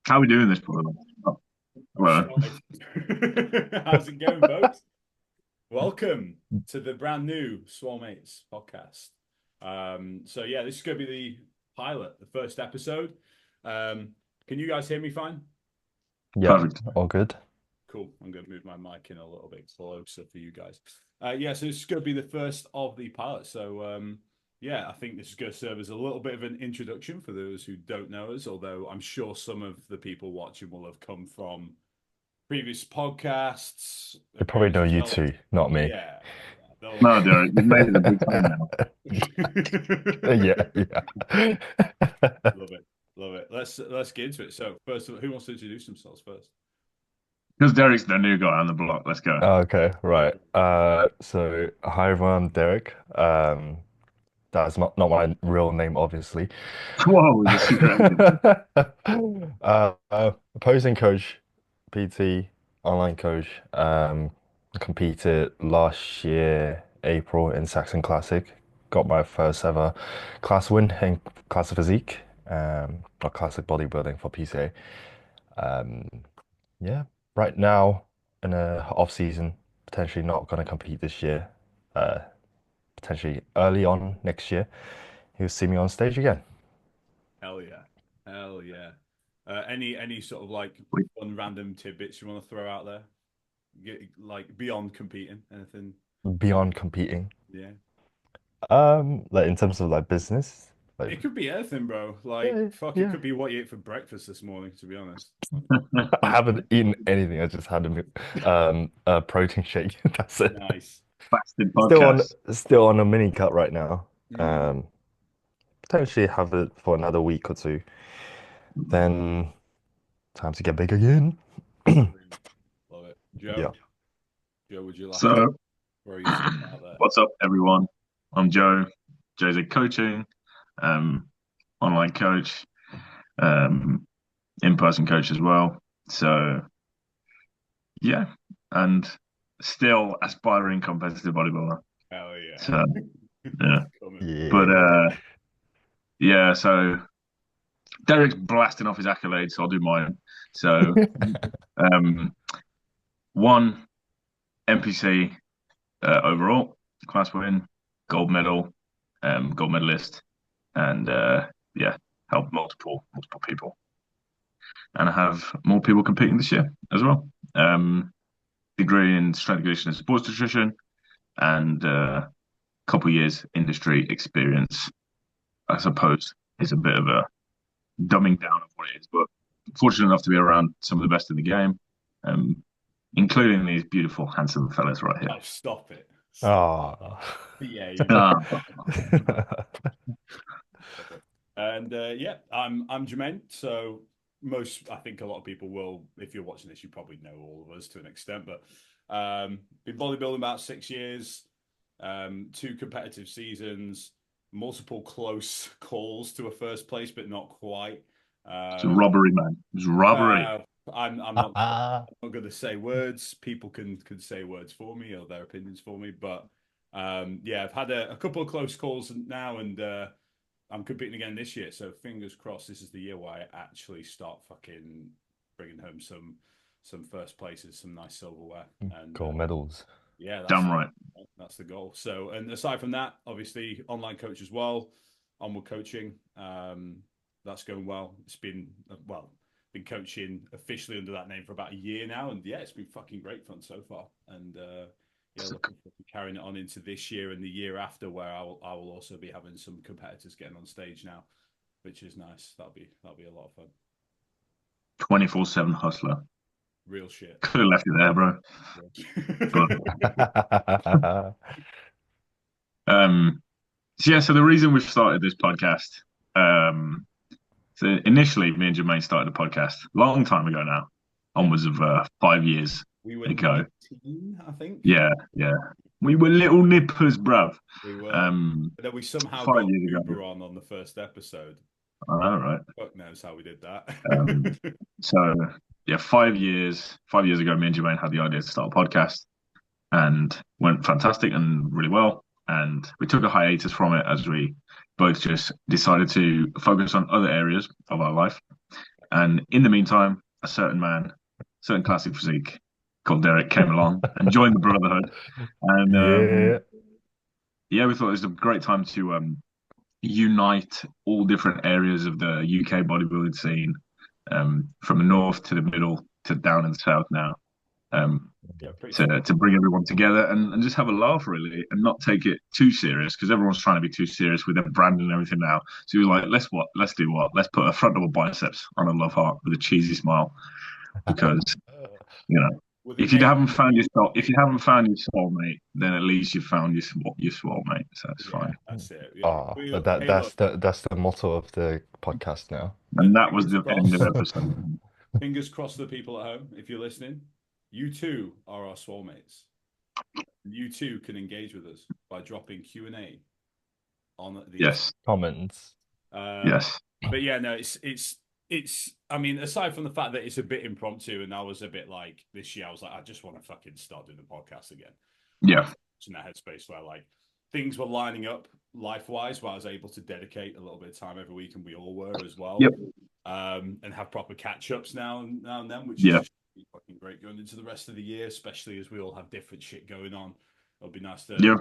How are we doing this, brother? Oh, hello. Right. How's it going, folks? Welcome to the brand new Swolemates Podcast. So yeah, this is going to be the pilot, the first episode. Um, can you guys hear me fine? Yeah, Perfect. all good. Cool. I'm going to move my mic in a little bit closer for you guys. Yeah, so this is going to be the first of the pilot. So yeah, I think this is going to serve as a little bit of an introduction for those who don't know us, although I'm sure some of the people watching will have come from previous podcasts, They probably various know you results. two, not me. Yeah, they'll No, Derek, you've made it a big time now. Yeah, yeah. love it, love it. Let's get into it. So first of all, who wants to introduce themselves first? Because Derek's the new guy on the block. Let's go. Okay, right. So hi everyone, I'm Derek. That's not my real name, obviously. Whoa, he's a secret agent. Opposing coach, PT, online coach. Competed last year, April in Saxon Classic. Got my first ever class win in classic physique, or classic bodybuilding for PCA. Um, yeah, right now in a off season, potentially not going to compete this year. Uh, Potentially early on next year, you'll see me on stage again. Hell yeah, hell yeah. Any sort of like Wait, fun random tidbits you want to throw out there? Like beyond competing, anything? Beyond competing. Yeah. Like in terms of like business, like It could be anything, bro. Like, yeah, fuck, it yeah. could be what you ate for breakfast this morning, to be honest. I haven't eaten anything. I just had a protein shake. That's it. Nice. Fasted Still on podcast. still on a mini cut right now. Mm, Um, Potentially have it for another week or two. Then time to get big again. brilliant. Love it. Joe, Yeah. Joe, would you like to So, throw yourself out there? what's up, everyone? I'm Joe. Joe's a coaching, um, online coach, um, in-person coach as well. So, yeah, and still aspiring competitive bodybuilder. Hell yeah. So, yeah, It's coming. but Yeah. yeah. So Derek's blasting off his accolades, so I'll do mine. So, um, one NPC overall class win, gold medal, gold medalist, and yeah, helped multiple people, and I have more people competing this year as well. Degree in strength and conditioning and sports nutrition, and couple years industry experience. I suppose is a bit of a dumbing down of what it is, but fortunate enough to be around some of the best in the game, um, including these beautiful, handsome fellas right here. Oh, stop it. Stop. Ah. Yeah. Ah, And yeah, I'm Jermaine. So most, I think a lot of people will, if you're watching this, you probably know all of us to an extent. But been bodybuilding about 6 years, two competitive seasons, multiple close calls to a first place, but not quite. it's a Um, robbery, man. It's robbery. uh, I'm not going to say words. People can say words for me or their opinions for me. But yeah, I've had a couple of close calls now, and I'm competing again this year. So fingers crossed, this is the year where I actually start fucking bringing home some first places, some nice silverware, and Gold medals. yeah, Damn right. that's the goal. So, and aside from that, obviously online coach as well, onward coaching. That's going well. It's been been coaching officially under that name for about a year now, and yeah, it's been fucking great fun so far. And yeah, looking forward to carrying it on into this year and the year after, where I will also be having some competitors getting on stage now, which is nice. That'll be a lot of fun. 24/7 hustler. Real shit. Could have left it there, bro. But um, so yeah, so the reason we've started this podcast, um, so initially me and Jermaine started a podcast a long time ago now, Yeah, onwards of 5 years we were ago. 19, I think. Yeah, yeah. We were little nippers, bruv. We were. Um, But then we somehow five got years ago. Uber on the first episode. I know, right? Fuck knows how we did that. Um, so yeah, 5 years. 5 years ago, me and Jermaine had the idea to start a podcast, and went fantastic and really well. And we took a hiatus from it as we both just decided to focus on other areas of our life. And in the meantime, a certain classic physique called Derek came along and joined the brotherhood. And Yeah. yeah, we thought it was a great time to unite all different areas of the UK bodybuilding scene, from the north to the middle to down in the south now. Um, Yeah, pretty to bring everyone together and just have a laugh really and not take it too serious because everyone's trying to be too serious with their brand and everything now. So he was like, let's do what? Let's put a front double biceps on a love heart with a cheesy smile because you know with a if you haven't found your soulmate, then at least you've found your soulmate. So that's yeah, fine. that's it. Yeah. Oh, We, but that hey, look, that's the motto of the podcast now. And and that was the end of episode. fingers crossed to the people at home, if you're listening, you too are our Swolemates. You too can engage with us by dropping Q&A on the Yes, Comments. yes, but yeah, no, it's. I mean, aside from the fact that it's a bit impromptu, and I was a bit like this year, I was like, I just want to fucking start doing the podcast again. I yeah, was in that headspace where like things were lining up life wise, where I was able to dedicate a little bit of time every week, and we all were as well. yep, And have proper catch ups now and then, which is yeah, just fucking great going into the rest of the year, especially as we all have different shit going on. It'll be nice to yeah,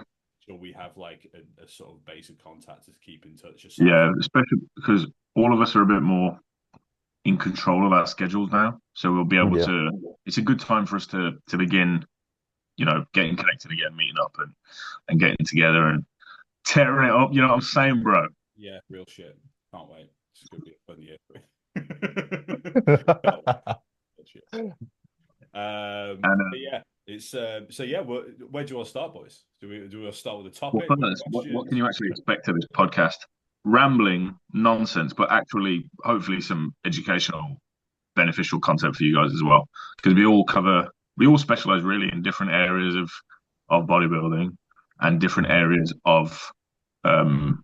sure we have like a sort of basic contact to keep in touch. Aside yeah. Especially because all of us are a bit more in control of our schedules now, so we'll be able Yeah. to. It's a good time for us to begin, getting connected again, meeting up and getting together and tearing it up. You know what I'm saying, bro? yeah, real shit. Can't wait. It's gonna be a fun year. Can't wait. Real shit. And But yeah, it's so yeah. Where do you want to start, boys? Do we want to start with a well, topic with first, what can questions? you actually expect of this podcast? Rambling nonsense, but actually, hopefully, some educational, beneficial content for you guys as well, because we all specialize really in different areas of bodybuilding and different areas of um,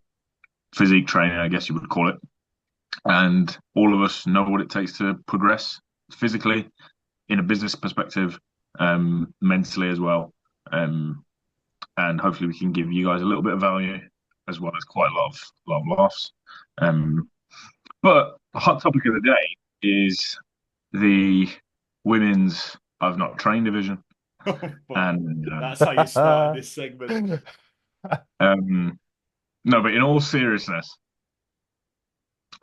physique training, I guess you would call it. And all of us know what it takes to progress physically in a business perspective, mentally as well. Um, and hopefully we can give you guys a little bit of value as well as quite a lot of laughs. Um, but the hot topic of the day is the women's I've not trained division. And That's how you started this segment. no, but in all seriousness,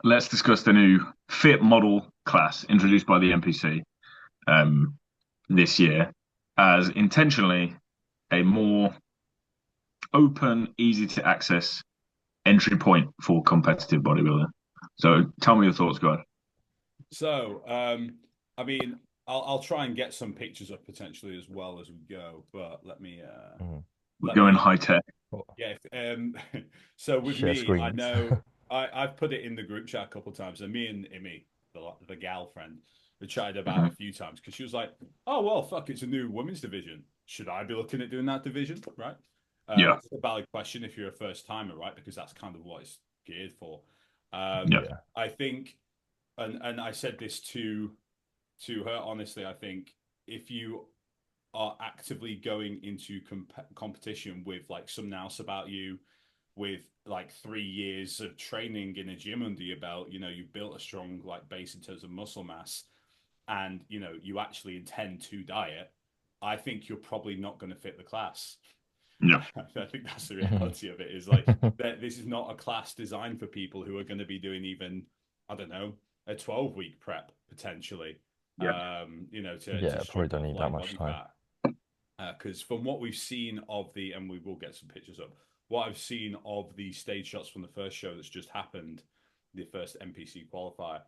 let's discuss the new fit model class introduced by the NPC this year as intentionally a more open, easy to access entry point for competitive bodybuilding. So tell me your thoughts, guys. So, I mean, I'll try and get some pictures up potentially as well as we go, but let me We're let going me high tech. yeah. So with Share me, I screens. know I've put it in the group chat a couple of times, and me and Imi, the gal friend, we chatted about it a few times because she was like, "Oh well, fuck, it's a new women's division. Should I be looking at doing that division?" Right? Yeah, It's a valid question if you're a first timer, right? Because that's kind of what it's geared for. yeah, Yeah. I think, and I said this to her honestly. I think if you are actively going into competition with like some nous about you, with like 3 years of training in a gym under your belt, you built a strong like base in terms of muscle mass, and you actually intend to diet. I think you're probably not going to fit the class. yeah, I think that's the reality of it. Is like that this is not a class designed for people who are going to be doing even, I don't know, a 12-week prep potentially. yeah, Yeah, To probably strip don't off need that like much body time. fat. Because from what we've seen of and we will get some pictures up, what I've seen of the stage shots from the first show that's just happened, the first NPC qualifier,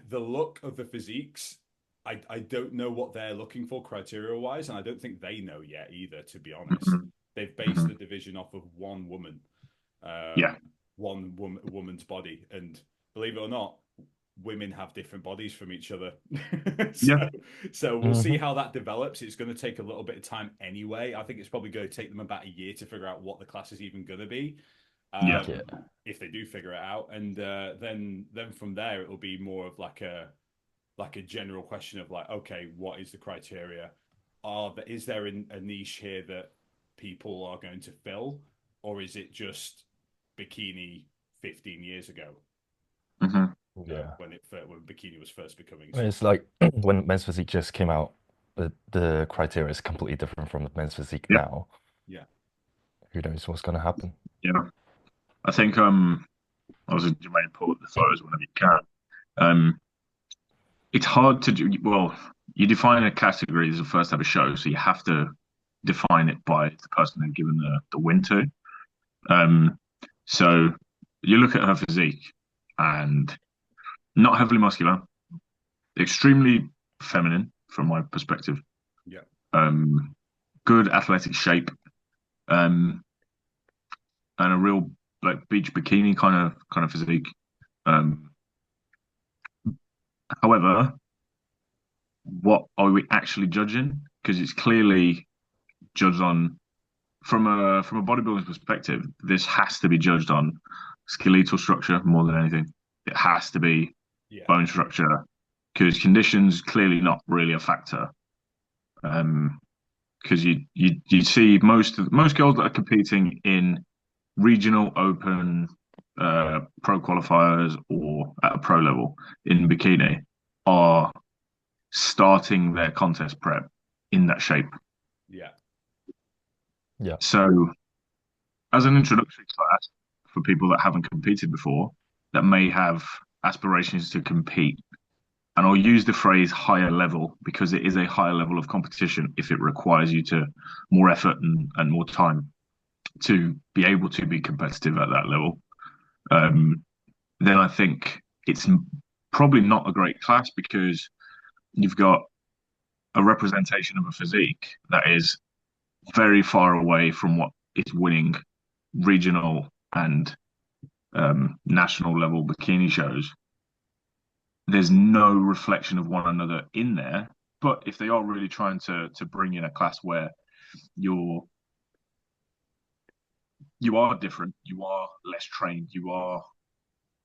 the look of the physiques, I don't know what they're looking for criteria wise, and I don't think they know yet either. To be honest, hmm they've based hmm the division off of one woman, yeah, woman's body, and believe it or not, women have different bodies from each other. yeah, so we'll see Hmm. how that develops. It's going to take a little bit of time anyway. I think it's probably going to take them about a year to figure out what the class is even going to be. yeah, Um, Yeah. if they do figure it out, and then from there it will be more of like a general question of like, okay, what is the criteria? Is there a niche here that people are going to fill, or is it just bikini 15 years ago? hmm Yeah. When bikini was first becoming I mean, sort it's like when men's physique just came out, the criteria is completely different from the men's physique Yeah, now. yeah, Who knows what's going to happen? yeah. I think obviously Jermaine put the photos whenever you can. Um, it's hard to do. Well, you define a category as a first ever show, so you have to define it by the person they're given the win to. Um, so you look at her physique and not heavily muscular, extremely feminine from my perspective. yeah, Um, good athletic shape, um, and a real like beach bikini kind of physique. Um, however, what are we actually judging? Because it's clearly judged on from a bodybuilding perspective. This has to be judged on skeletal structure more than anything. It has to be yeah, bone structure because conditions clearly not really a factor. Because you see most girls that are competing in regional open pro qualifiers or at a pro level in bikini are starting their contest prep in that shape. yeah, Yeah. So, as an introductory class for people that haven't competed before, that may have aspirations to compete, and I'll use the phrase higher level because it is a higher level of competition if it requires you to more effort and more time to be able to be competitive at that level. Um, then I think it's probably not a great class because you've got a representation of a physique that is very far away from what is winning regional and national level bikini shows. There's no reflection of one another in there. But if they are really trying to bring in a class where you're you are different, you are less trained, you are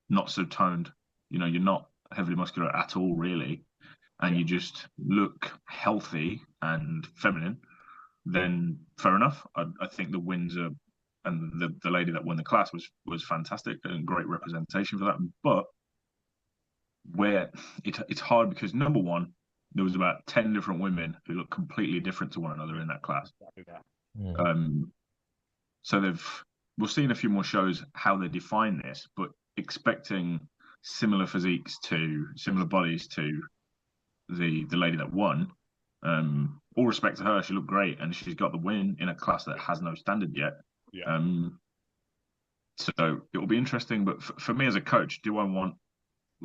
not so toned, you're not heavily muscular at all, really, and yeah. you just look healthy and feminine, then fair enough. I think the wins are, and the lady that won the class was fantastic and great representation for that. But where it's hard because number one, there was about 10 different women who look completely different to one another in that class. Mm. Um, so we'll see in a few more shows how they define this, but expecting similar physiques to similar bodies to the lady that won. All respect to her, she looked great, and she's got the win in a class that has no standard yet. Yeah. So it will be interesting. But for me as a coach, do I want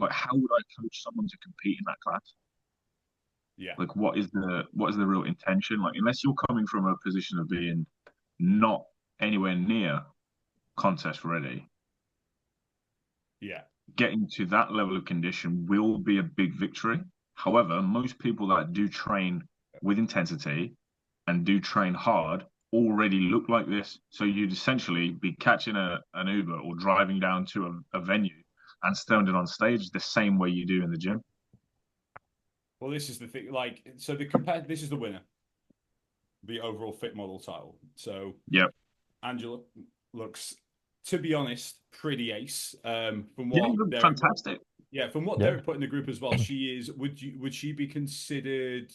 how would I coach someone to compete in that class? Yeah. Like, what is the real intention? Like, unless you're coming from a position of being not anywhere near contest ready, Yeah. getting to that level of condition will be a big victory. However, most people that do train with intensity and do train hard already look like this. So you'd essentially be catching an Uber or driving down to a venue and standing on stage the same way you do in the gym. Well, this is the thing. So this is the winner, the overall fit model title. So Yep. Angela looks, to be honest, pretty ace. From Yeah, what you look Derek, fantastic. yeah, from what Yeah. Derek put in the group as well, she is. Would she be considered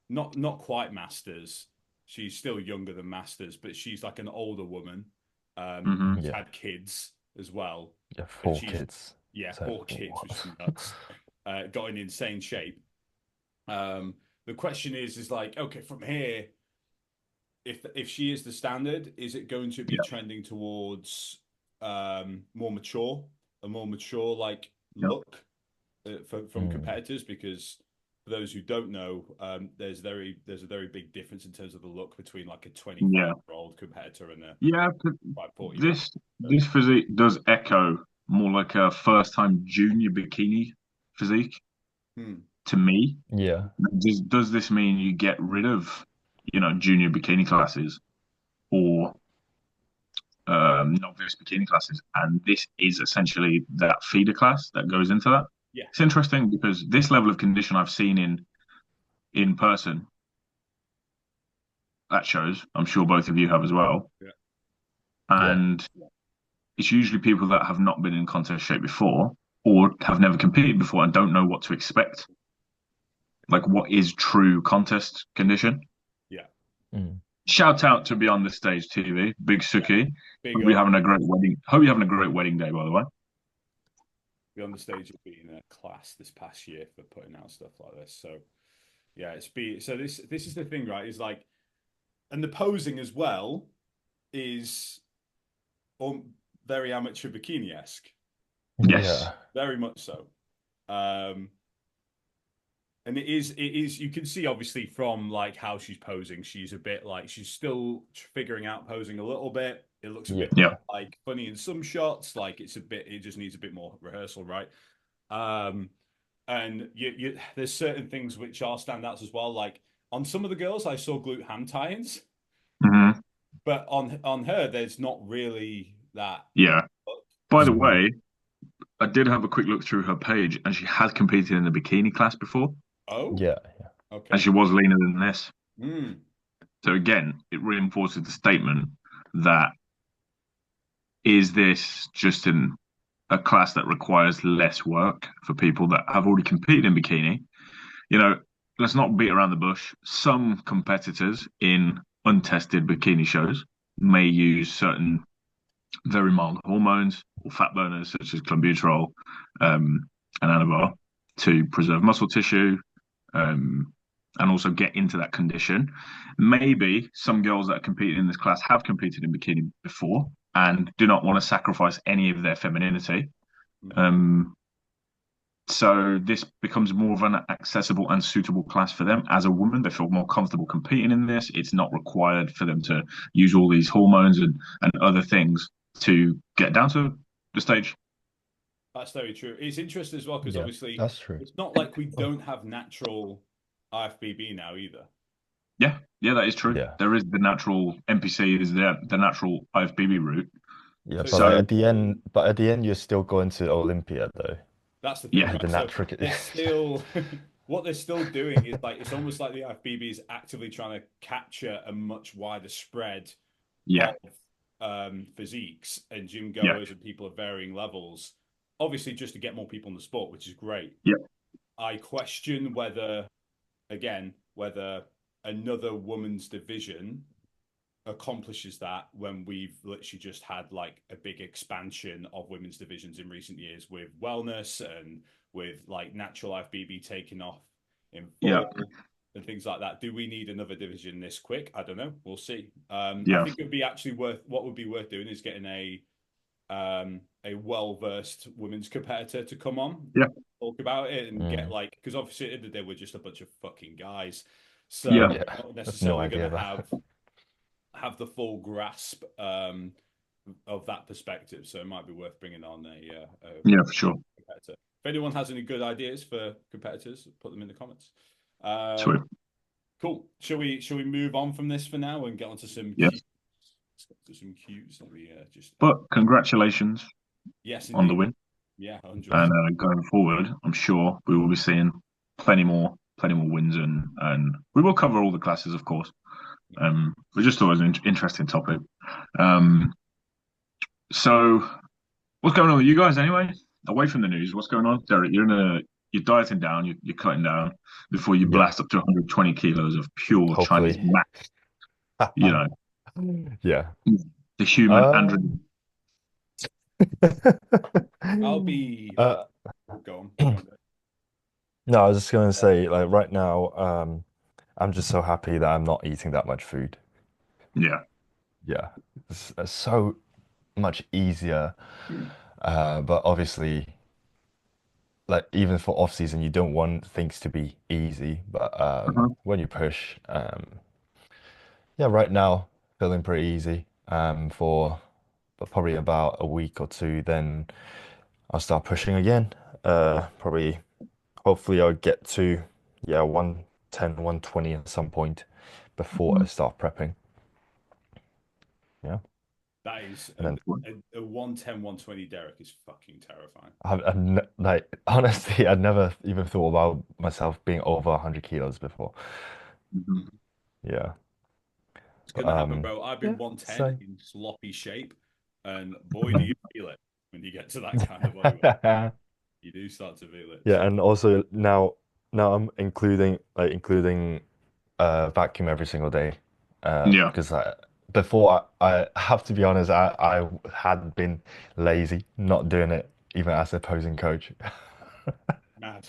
not quite masters? She's still younger than masters, but she's like an older woman. Hmm. Who's Yeah. had kids as well, Yeah. and 4 kids. yeah, So 4 kids, which is what? nuts. Got in insane shape. The question is like, okay, from here, if she is the standard, is it going to be Yeah. trending towards more mature, a more mature like Yep. look from Mm. competitors? Because for those who don't know, there's a very big difference in terms of the look between like a 25 Yeah. year old competitor and a Yeah. 40 year old. This physique does echo more like a first time junior bikini physique Hmm. to me. Yeah. Does this mean you get rid of, junior bikini classes or novice bikini classes? And this is essentially that feeder class that goes into that. Yeah, It's interesting because this level of condition I've seen in person at shows. I'm sure both of you have as well. yeah, Yeah. And it's usually people that have not been in contest shape before or have never competed before and don't know what to expect. Like, what is true contest condition? Yeah, Mm. Shout out to Beyond the Stage TV, Big yeah. Suki. Big Hope you're up. having a great wedding. Hope you're having a great wedding day, by the way. Be on the stage of being a class this past year for putting out stuff like this. So yeah, this is the thing, right? Is like, and the posing as well is very amateur bikini esque, Yes. Yeah. very much so. Um, and it is you can see obviously from like how she's posing, she's a bit like she's still figuring out posing a little bit. It looks a bit Yeah. Yeah. like funny in some shots, like it just needs a bit more rehearsal, right? Um, and there's certain things which are standouts as well. Like on some of the girls, I saw glute ham tie-ins, Hmm. but on her, there's not really that. Yeah. By the Mm. way, I did have a quick look through her page, and she has competed in the bikini class before, Oh, Yeah. and okay. she was leaner than this. Mm, So again, it reinforces the statement that is this just a class that requires less work for people that have already competed in bikini? You know, let's not beat around the bush. Some competitors in untested bikini shows may use certain very mild hormones or fat burners such as clenbuterol um, and anavar to preserve muscle tissue um, and also get into that condition. Maybe some girls that are competing in this class have competed in bikini before and do not want to sacrifice any of their femininity. mm. Um, so this becomes more of an accessible and suitable class for them. As a woman, they feel more comfortable competing in this. It's not required for them to use all these hormones and other things to get down to the stage. That's very true. It's interesting as well because Yeah. obviously That's true. it's not like we don't have natural IFBB now either. Yeah, yeah, that is true. Yeah. There is the natural NPC, is the natural IFBB route. Yeah. So But it's like So at the end, you're still going to Olympia though. that's the thing, yeah, You the right? So natural. they're still what they're still doing is like it's almost like the IFBB is actively trying to capture a much wider spread yeah, of physiques and gym yeah, goers and people of varying levels, obviously just to get more people in the sport, which is great. yeah, I question whether, again, whether another women's division accomplishes that when we've literally just had like a big expansion of women's divisions in recent years with wellness and with like natural IFBB taking off in yeah, full and things like that. Do we need another division this quick? I don't know. We'll see. I yeah, think it would be actually worth what would be worth doing is getting a well versed women's competitor to come on, yeah, talk about it, and get Mm. like because obviously at the end of the day we're just a bunch of fucking guys, so yeah, we're Yeah. not That's no necessarily going idea to that. have the full grasp of that perspective. So it might be worth bringing on a yeah, for sure. competitor. If anyone has any good ideas for competitors, put them in the comments. Sweet. Cool. Shall we move on from this for now and get onto some cues? Yes. Let's get to some cues. Let me just But congratulations yes, on the indeed. win. Yeah, 100%. And going forward, I'm sure we will be seeing plenty more wins, and we will cover all the classes, of course. We just thought it was an interesting topic. Um, so what's going on with you guys anyway? Away from the news, what's going on, Derek? You're dieting down, you're cutting down before you Yeah. blast up to 120 kilos of pure Chinese Hopefully. mass. You know, Yeah. the human androgen. Um. I'll be Uh, go on. no, Go on. I was just going to say, like right now, I'm just so happy that I'm not eating that much food. Yeah, Yeah, it's so much easier. But obviously, like even for off season, you don't want things to be easy. But uh-huh. when you push, yeah, right now feeling pretty easy. For but probably about a week or two, then I'll start pushing again. Probably, hopefully, I'll get to yeah 110, 120 at some point before I start prepping. Yeah, That is and then. a 110, 120 Derek is fucking terrifying. Like honestly, I'd never even thought about myself being over 100 kilos before. Mhm. Yeah, It's but gonna happen, bro. I've yeah. been 110 So in sloppy shape And boy, do you feel it when you get to that kind of body weight. You do start to feel it. Yeah, So and also now I'm including vacuum every single day. Yeah. Because before I have to be honest, I had been lazy, not doing it even as a posing coach. mad.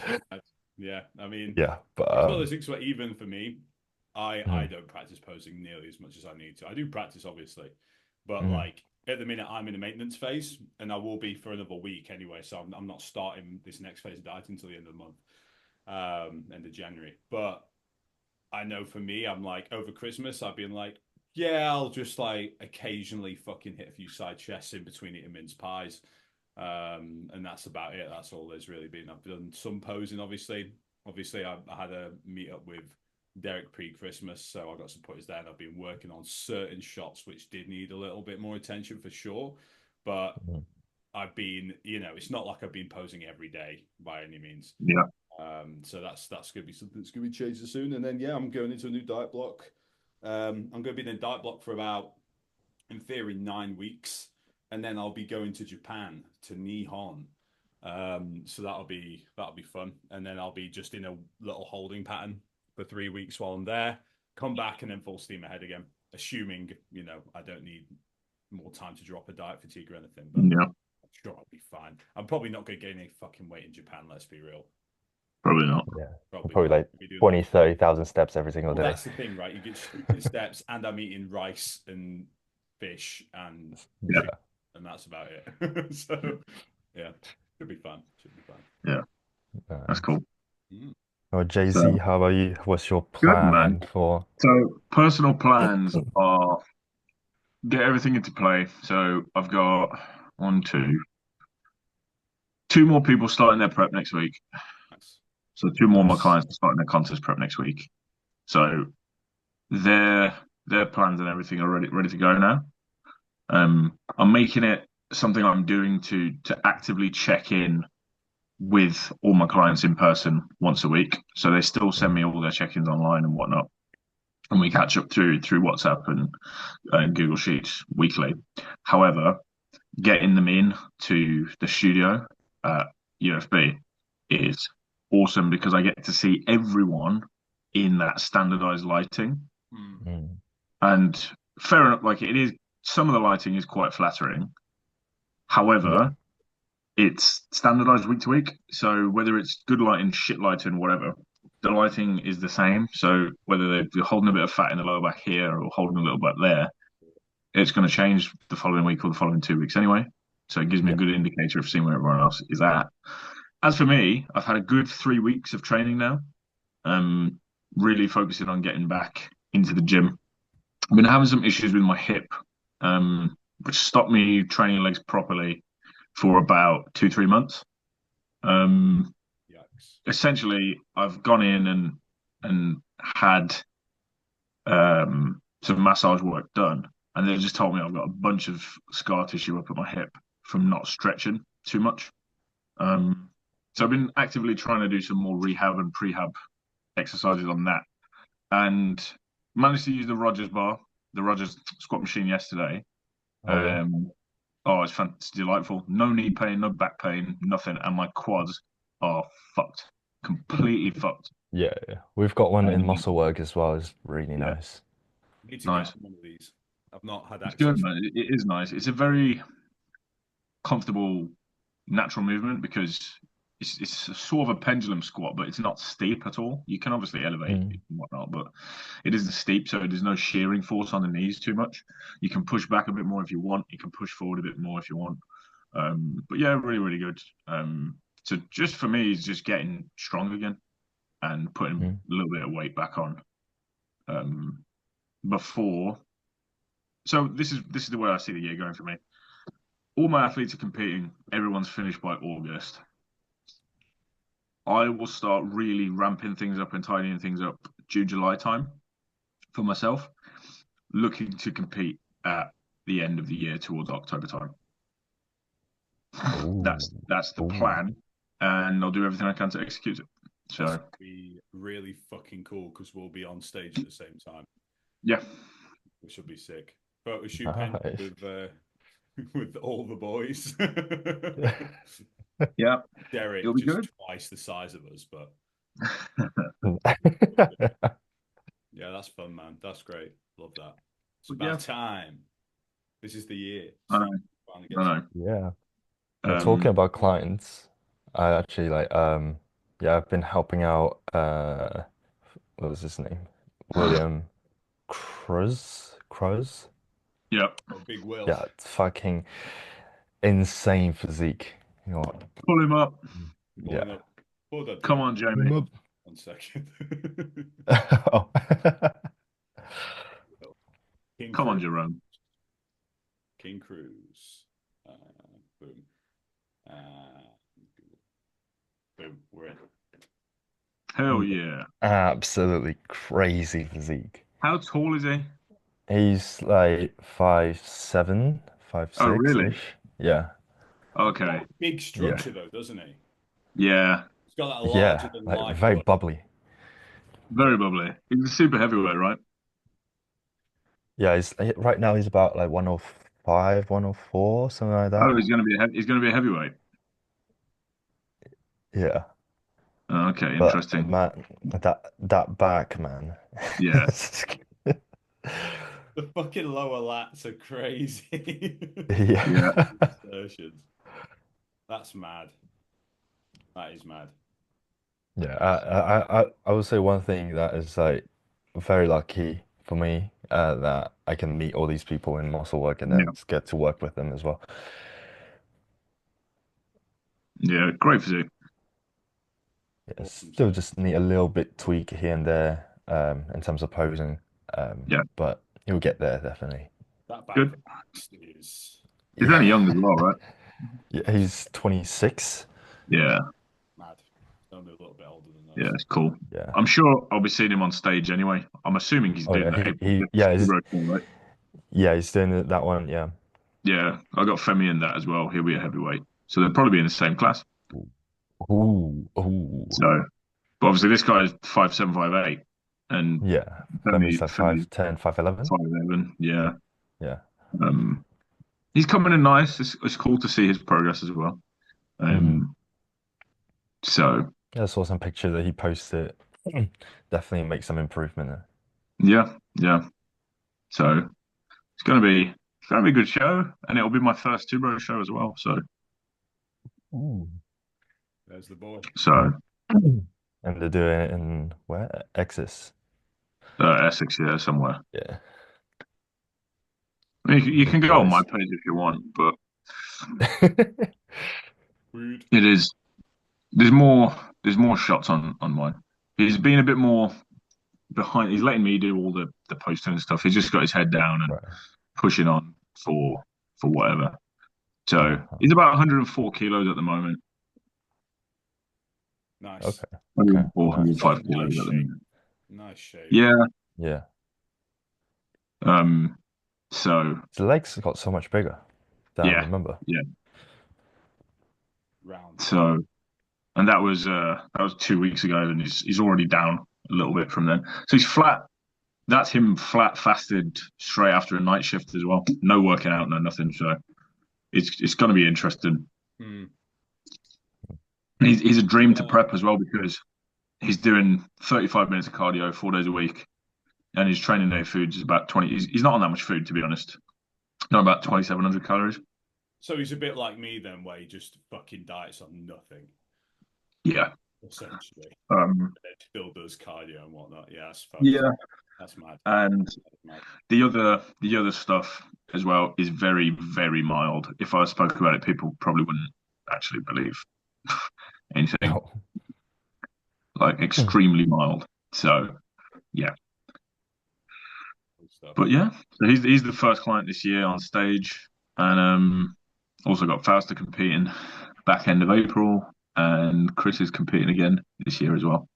Yeah, I mean, Yeah, but it's one of those things where even for me, I mm, don't practice posing nearly as much as I need to. I do practice, obviously, but mm, like at the minute I'm in a maintenance phase, and I will be for another week anyway. So I'm not starting this next phase of dieting until the end of the month, end of January. But I know for me, I'm like over Christmas, I've been like, yeah, I'll just like occasionally fucking hit a few side chests in between eating mince pies. And that's about it. That's all there's really been. I've done some posing, obviously. Obviously, I had a meet up with Derek pre-Christmas, so I got some putters there, and I've been working on certain shots which did need a little bit more attention for sure. But mm. I've been, it's not like I've been posing every day by any means. Yeah. So that's gonna be something that's gonna be changed soon. And then yeah, I'm going into a new diet block. I'm gonna be in a diet block for about, in theory, 9 weeks, and then I'll be going to Japan to Nihon. So that'll be fun, and then I'll be just in a little holding pattern for 3 weeks while I'm there. Come back and then full steam ahead again, assuming I don't need more time to drop a diet fatigue or anything. But Yeah. I'm sure I'll be fine. I'm probably not going to gain any fucking weight in Japan. Let's be real. Probably not. Yeah, Probably probably not. like We do like 20, 30,000 steps every single Well, day. that's the thing, right? You get stupid steps, and I'm eating rice and fish and Yeah. chicken, and that's about it. So, yeah, should be fun. Should be fun. Yeah. That's Nice. cool. Mm. Oh, So JC, how about you? What's your good, man. plan for? So personal plans are get everything into play. So I've got one, two more people starting their prep next week. Nice. So two more of my Nice. clients are starting their contest prep next week. So their their plans and everything are ready to go now. I'm making it something I'm doing to actively check in with all my clients in person once a week. So they still send Mm, me all their check-ins online and whatnot, and we catch up through WhatsApp and Google Sheets weekly. However, getting them in to the studio at UFB is awesome because I get to see everyone in that standardized lighting. Mm. mm, And fair enough, like it is, some of the lighting is quite flattering. yeah. However, it's standardized week to week. So whether it's good lighting, shit lighting, whatever, the lighting is the same. So whether they're holding a bit of fat in the lower back here or holding a little bit there, it's going to change the following week or the following 2 weeks anyway. So it gives me a Yeah. good indicator of seeing where everyone else is at. As for me, I've had a good 3 weeks of training now. Um, really focusing on getting back into the gym. I've been having some issues with my hip, which stopped me training legs properly for about 2, 3 months. Um, Yikes. Essentially, I've gone in and had some massage work done, and they just told me I've got a bunch of scar tissue up at my hip from not stretching too much. Um, so I've been actively trying to do some more rehab and prehab exercises on that, and managed to use the Rogers bar, the Rogers squat machine yesterday. Oh yeah. Um, oh, it's delightful. No knee pain, no back pain, nothing, and my quads are fucked, completely fucked. Yeah, yeah. We've got one in Um, muscle work as well. It's really yeah, nice. Need to get nice. one of these. I've not had It's good, access. man. It is nice. It's a very comfortable, natural movement because it's a sort of a pendulum squat, but it's not steep at all. You can obviously elevate Mm, and whatnot, but it isn't steep, so there's no shearing force on the knees too much. You can push back a bit more if you want. You can push forward a bit more if you want. But yeah, really, really good. So just for me, it's just getting strong again and putting mm, a little bit of weight back on. Um, before, so this is the way I see the year going for me. All my athletes are competing. Everyone's finished by August. I will start really ramping things up and tidying things up June, July time for myself, looking to compete at the end of the year towards October time. ooh, That's the ooh. plan, and I'll do everything I can to execute it. That's So gonna be really fucking cool because we'll be on stage at the same time, yeah, which will be sick. Photo shoot pending Nice. with with all the boys. Yeah, it'll Derek be just good. twice the size of us, but yeah, that's fun, man. That's great. Love that. It's But about yeah, time. This is the year. I So know, finally I get some. know. Yeah. Now talking Um, about clients, I actually yeah, I've been helping out what was his name? William Cruz. yeah, Oh, Big Will. Yeah, it's fucking insane physique. You know what? pull him up. Pulling Yeah. up. What would I Come do? on, Jamie. Him up. 1 second. Oh. King Come on, Cruise. Jerome. King Cruise. Boom. Uh, boom. We're in. Hell yeah. Absolutely crazy physique. How tall is he? He's like 5'7", five Oh, six really? ish. Yeah. He's got Okay. a big Yeah. structure, though, doesn't he? Yeah. He's got that larger Yeah. than Like life very look. bubbly. Very bubbly. He's a super heavyweight, right? Yeah, right now he's about like 105, 104, something like Oh, that. he's gonna be a heavyweight. Yeah. Oh, okay, But interesting. man, that back, man. Yeah. The fucking lower lats are crazy. Yeah. Yeah. Assertions. That's mad. That is mad. Yeah, That is. I would say one thing that is like very lucky for me, that I can meet all these people in muscle work and Yeah. then get to work with them as well. Yeah. Great physique. Yeah, Awesome still stuff. just need a little bit tweak here and there, in terms of posing, Yeah. but you'll get there definitely. That back Good. is He's only young as well, right? Yeah, he's 26. Yeah. mad. Only a little bit older than Yeah. us. It's cool. Yeah. I'm sure I'll be seeing him on stage anyway. I'm assuming he's Oh doing yeah, the April yeah, 5th Road tour, right? he's doing that one. Yeah. Yeah. I got Femi in that as well. He'll be a heavyweight. So they'll probably be in the same class. Ooh, ooh. So, but obviously this guy's 5'7", 5'8", and Yeah. Femi's like Femi 5'10", 5'11". 5'11". Yeah. Yeah. Um, he's coming in nice. It's cool to see his progress as well. Hmm. So Yeah, I saw some pictures that he posted. Definitely make some improvement there. yeah, yeah. So it's gonna be a good show, and it'll be my first two bro show as well. So Ooh. There's the boy. so And they're doing it in where? Texas. Essex, yeah, somewhere. Yeah. I mean, you Big can go on my boys. page if you want, but Rude. it is there's more shots on mine. He's been a bit more behind. He's letting me do all the posting and stuff. He's just got his head down and Right. pushing on for whatever. So Uh-huh. he's about 104 kilos at the moment. Nice. Okay. Okay. 104, Nice. He's got 105 a nice kilos at the shape. moment. Nice shape. Yeah. Yeah. Um. So His legs got so much bigger than I yeah, remember. yeah. Round. So and that was 2 weeks ago, and he's already down a little bit from then. So he's flat. That's him flat fasted straight after a night shift as well. No working out, no nothing. So it's going to be interesting. Hmm. He's a dream to Yeah. prep as well because he's doing 35 minutes of cardio 4 days a week, and his training day food is about 20. He's not on that much food, to be honest. Not about 2,700 calories. So he's a bit like me then, where he just fucking diets on nothing, Yeah. essentially. Um. And still does cardio and whatnot. Yeah, that's fucked. Yeah. That's mad. And That's mad. the other stuff as well is very, very mild. If I spoke about it, people probably wouldn't actually believe anything. Oh. Like extremely mild. So yeah. Good stuff. But yeah, so he's the first client this year on stage, and also got Fausta competing back end of April, and Chris is competing again this year as well.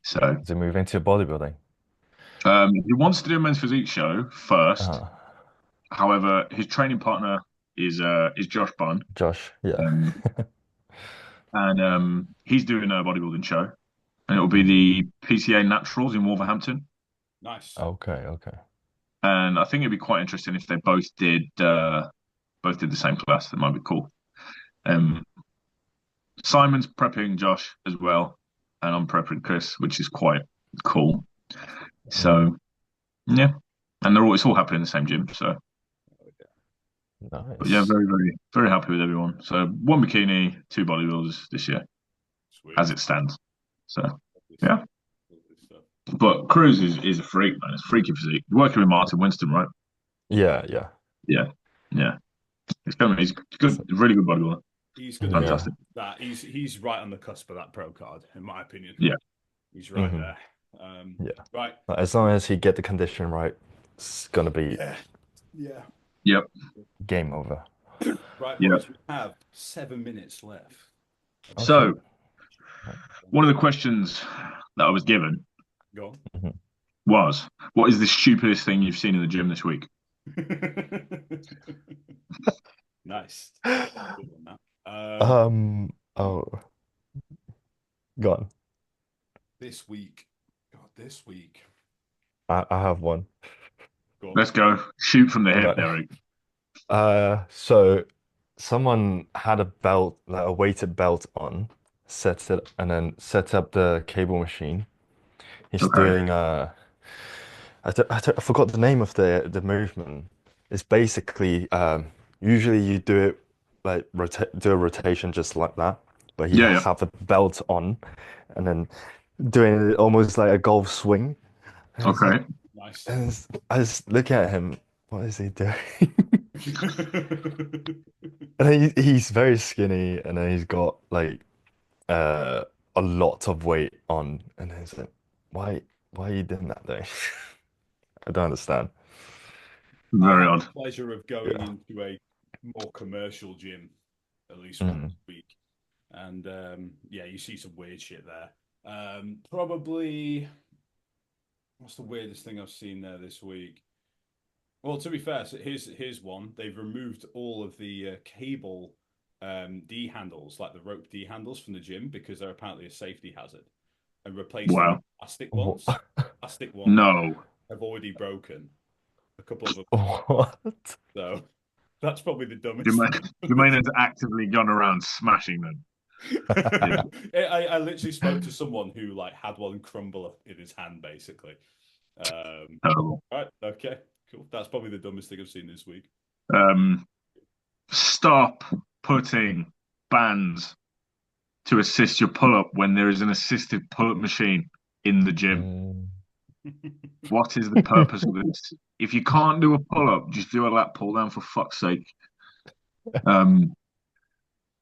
So To move into bodybuilding. he wants to do a men's physique show first. Uh-huh. However, his training partner is Josh Bunn, Josh, yeah. um, and he's doing a bodybuilding show, and it will be Mhm. the PCA Naturals in Wolverhampton. Nice. Okay, okay. And I think it'd be quite interesting if they both did both did the same class. That might be cool. Um, Simon's prepping Josh as well, and I'm prepping Chris, which is quite cool. So yeah, and it's all happening in the same gym. So, but yeah, Nice. very, very, very happy with everyone. So one bikini, two bodybuilders this year, Sweet. as it stands. So Lovely yeah, stuff. Lovely stuff. but Cruz is a freak, man. It's a freaky physique. You're working with Martin Winston, right? Yeah, yeah. Yeah, yeah. He's good, really good bodybuilder. He's going to be Yeah. Fantastic. that. He's right on the cusp of that pro card, in my opinion. Yeah. He's right Mhm. there. Yeah. Right. As long as he get the condition right, it's gonna be Yeah. Yeah. Yep. game over. Right, Yeah. boys. We have 7 minutes left. Oh, So shit. one of the questions that I was given Go Mhm. was, "What is the stupidest thing you've seen in the gym this week?" on. Nice. Good one, that. Oh, go on. This week. God, this week. I have one. Go on. Let's go. Shoot from the I hip, got Derek. so someone had a belt, like a weighted belt on, and then set up the cable machine. He's Okay. doing I forgot the name of the movement. It's basically usually you do it like do a rotation just like that, but he Yeah, yeah. have a belt on, and then doing it almost like a golf swing. And it's like, Okay. Nice. I was looking at him. What is he doing? And then he's very skinny, and then he's got like uh a lot of weight on, and then it's like, why are you doing that though? I don't understand. I Very have odd. the pleasure of going Yeah. into a more commercial gym at least once Mhm. a week. And yeah, you see some weird shit there. Probably, what's the weirdest thing I've seen there this week? Well, to be fair, so here's one. They've removed all of the cable D handles, like the rope D handles from the gym because they're apparently a safety hazard, and replaced them with Wow. plastic What? ones. Plastic ones No. have already broken. A couple of them. What? So that's probably the dumbest Jermaine, thing. Jermaine has actively gone around smashing them. Yeah. I literally spoke to someone who like had one crumble in his hand, basically. Terrible. Right, okay, cool. That's probably the dumbest thing I've seen this week. Stop putting bands to assist your pull-up when there is an assisted pull-up machine in the gym. Mm. What is the purpose of this? If you can't do a pull-up, just do a lat pull down for fuck's sake. Um,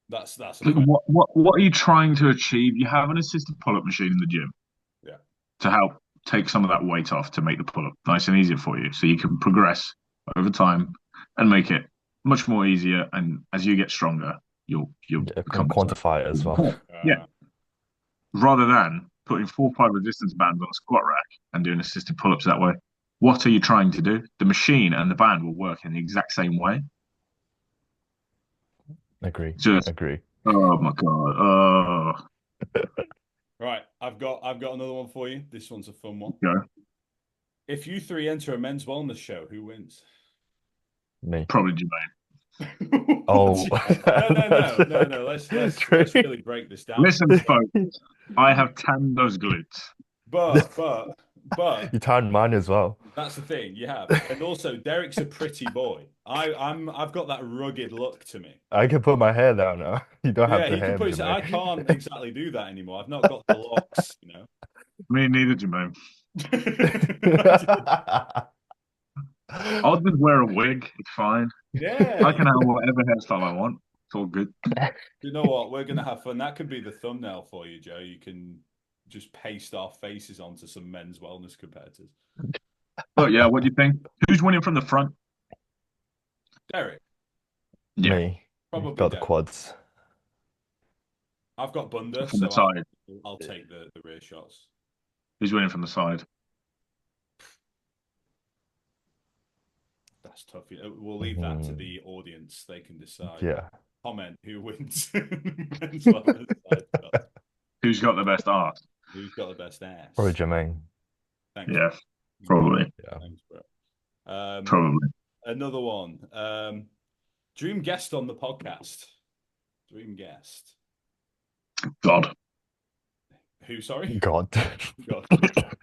That's a like, fair. what are you trying to achieve? You have an assisted pull-up machine in the gym Yeah. to help take some of that weight off to make the pull-up nice and easier for you, so you can progress over time and make it much more easier. And as you get stronger, you'll Yeah, can become better. quantify it as well. Yeah, rather than putting 4 or 5 resistance bands on a squat rack and doing assisted pull-ups that way. What are you trying to do? The machine and the band will work in the exact same way. Agree. Just, Agree. oh my God. Oh, Right, I've got another one for you. This one's a fun one. go. If you three enter a men's wellness show, who wins? Me. Probably Jermaine. Oh. No. Let's really break this down. Listen, folks, I have tanned those glutes. But You turned mine as well. that's the thing you have, and also Derek's a pretty boy. I've got that rugged look to me. I can put my hair down now. You don't have Yeah, the he can hair, put his. I Jermaine. can't exactly do that anymore. I've not got the locks, you know. Me neither, Jermaine. I'll just wear a wig. It's fine. Yeah. I can have whatever hairstyle I want. It's all good. You know what? We're gonna have fun. That could be the thumbnail for you, Joe. You can just paste our faces onto some men's wellness competitors. But yeah, what do you think? Who's winning from the front? Derek, Yeah, Me. probably Got the Derek. quads. I've got Bunder, from the so side. I'll take the rear shots. Who's winning from the side? That's tough. We'll leave that to Mhm. the audience. They can decide. Yeah. Comment who wins men's wellness side shots. Who's got the best art? Who's got the best ass? Probably Jermaine. Thanks. Yeah, probably. Yeah. Thanks, bro. Probably. Another one. Dream guest on the podcast. Dream guest. God. Who? Sorry. God. God. God.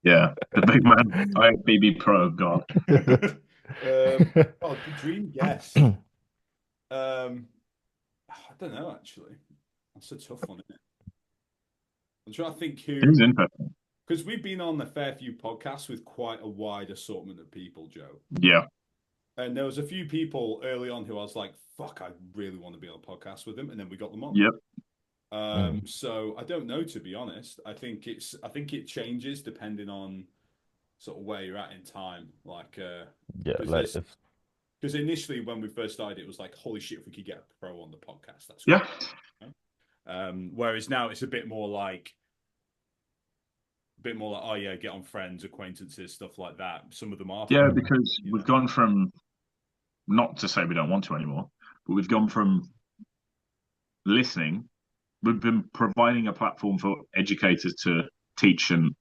Yeah, the big man. IFBB Pro. God. Oh, the dream guest. I don't know actually. That's a tough one, isn't it? I'm trying to think It is who, interesting. because we've been on a fair few podcasts with quite a wide assortment of people, Joe. Yeah. And there was a few people early on who I was like, "Fuck, I really want to be on a podcast with them," and then we got them on. Yep. So I don't know, to be honest. I think it changes depending on sort of where you're at in time. Like, Yeah, like if because initially when we first started, it was like, holy shit, if we could get a pro on the podcast, that's Yeah. great. Whereas now it's a bit more like, oh yeah, get on friends, acquaintances, stuff like that. Some of them are Yeah, fun, because you we've know. gone from, not to say we don't want to anymore, but we've gone from listening. We've been providing a platform for educators to teach and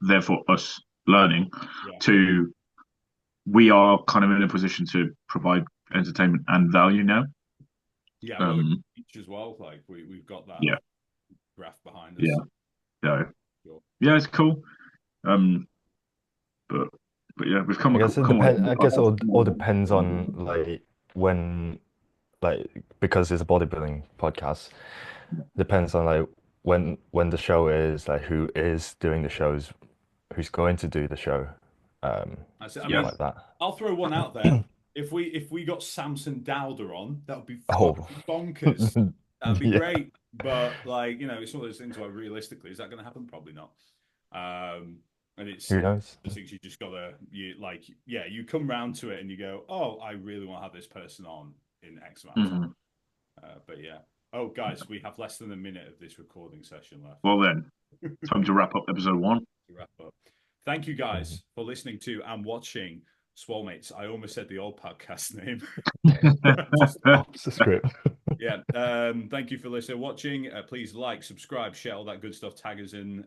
therefore us learning Yeah, to we are kind of in a position to provide entertainment and value now. yeah. Well, we teach as well. Like we've got that Yeah, graph behind us. yeah, so Sure. yeah, it's cool. Um, but yeah, we've come I guess it come away depends. from I guess it all depends on like when, like because it's a bodybuilding podcast. Depends on like when the show is, like who is doing the shows, who's going to do the show, I Yeah. mean, like that. I'll throw one out there. If we got Samson Dowder on, that would be Oh, fucking bonkers. That'd be yeah. great. But like, it's one of those things where realistically, is that going to happen? Probably not. And it's Who knows? those things you just gotta you come round to it and you go, oh, I really want to have this person on in X amount of time. Mhm. But yeah. Oh, guys, we have less than a minute of this recording session left. Well then, time to wrap up episode 1. To wrap up. Thank you guys for listening to and watching Swolemates. I almost said the old podcast name. Off the script. Yeah. Thank you for listening, watching. Please like, subscribe, share all that good stuff. Tag us in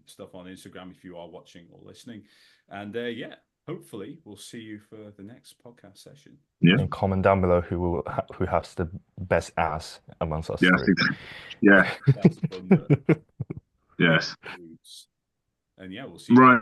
stuff on Instagram if you are watching or listening. And yeah, hopefully we'll see you for the next podcast session. Yeah. And comment down below who has the best ass amongst us Yeah. three. Yeah. That's fun. Yes. And yeah, we'll see you. Right.